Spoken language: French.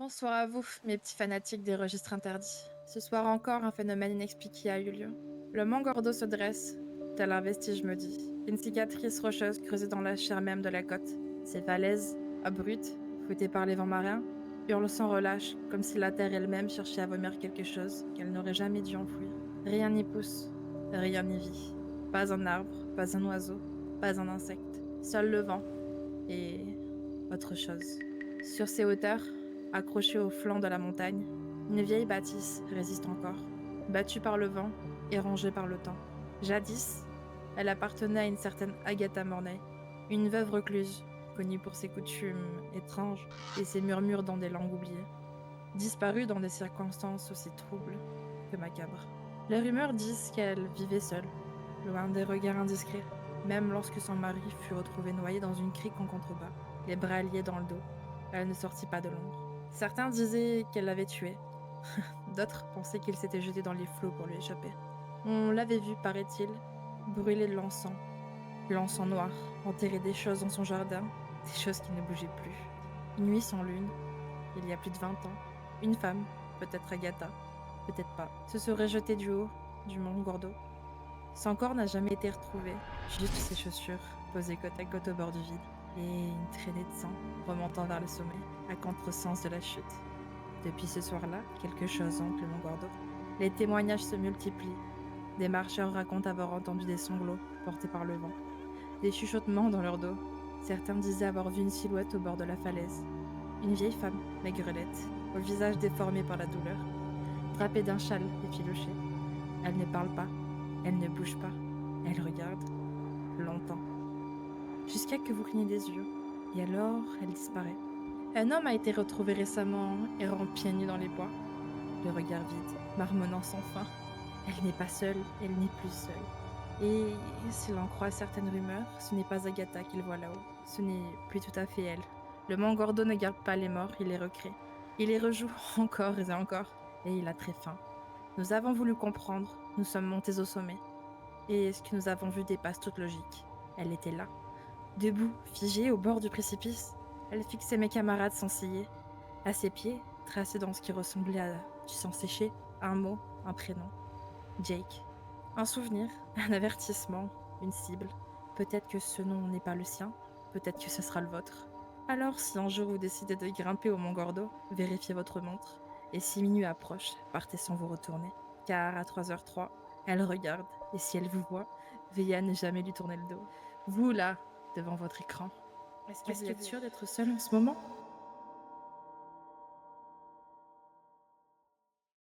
Bonsoir à vous, mes petits fanatiques des registres interdits. Ce soir encore, un phénomène inexpliqué a eu lieu. Le mont Gordo se dresse, tel un vestige maudit. Une cicatrice rocheuse creusée dans la chair même de la côte. Ces falaises, abruptes, fouettées par les vents marins, hurlent sans relâche, comme si la terre elle-même cherchait à vomir quelque chose qu'elle n'aurait jamais dû enfouir. Rien n'y pousse, rien n'y vit. Pas un arbre, pas un oiseau, pas un insecte. Seul le vent et autre chose. Sur ces hauteurs, accrochée au flanc de la montagne, une vieille bâtisse résiste encore, battue par le vent et rongée par le temps. Jadis, elle appartenait à une certaine Agatha Mornay, une veuve recluse, connue pour ses coutumes étranges et ses murmures dans des langues oubliées, disparue dans des circonstances aussi troubles que macabres. Les rumeurs disent qu'elle vivait seule, loin des regards indiscrets, même lorsque son mari fut retrouvé noyé dans une crique en contrebas, les bras liés dans le dos. Elle ne sortit pas de l'ombre. Certains disaient qu'elle l'avait tué, d'autres pensaient qu'il s'était jeté dans les flots pour lui échapper. On l'avait vu, paraît-il, brûler de l'encens noir, enterrer des choses dans son jardin, des choses qui ne bougeaient plus. Une nuit sans lune, il y a plus de 20 ans, une femme, peut-être Agatha, peut-être pas, se serait jetée du haut du mont Gordo. Son corps n'a jamais été retrouvé, juste ses chaussures, posées côte à côte au bord du vide, et une traînée de sang remontant vers le sommet, à contresens de la chute. Depuis ce soir-là, quelque chose hante le mont Gordo. Les témoignages se multiplient. Des marcheurs racontent avoir entendu des sanglots portés par le vent, des chuchotements dans leur dos. Certains disaient avoir vu une silhouette au bord de la falaise. Une vieille femme, maigrelette, au visage déformé par la douleur, drapée d'un châle effiloché. Elle ne parle pas, elle ne bouge pas, elle regarde, longtemps, jusqu'à que vous clignez des yeux, et alors elle disparaît. Un homme a été retrouvé récemment, errant pieds nus dans les bois, le regard vide, marmonnant sans fin. Elle n'est pas seule, elle n'est plus seule. Et si l'on croit certaines rumeurs, ce n'est pas Agatha qu'il voit là-haut, ce n'est plus tout à fait elle. Le mont Gordo ne garde pas les morts, il les recrée. Il les rejoue encore et encore, et il a très faim. Nous avons voulu comprendre, nous sommes montés au sommet. Et ce que nous avons vu dépasse toute logique. Elle était là, debout, figée au bord du précipice. Elle fixait mes camarades sans ciller. À ses pieds, tracé dans ce qui ressemblait à du sang séché, un mot, un prénom. Jake. Un souvenir, un avertissement, une cible. Peut-être que ce nom n'est pas le sien, peut-être que ce sera le vôtre. Alors, si un jour vous décidez de grimper au Mont Gordo, vérifiez votre montre. Et si minuit approche, partez sans vous retourner. Car à 3h03, elle regarde, et si elle vous voit, veillez à ne jamais lui tourner le dos. Vous, là, devant votre écran. Est-ce que vous êtes sûr d'être seul en ce moment?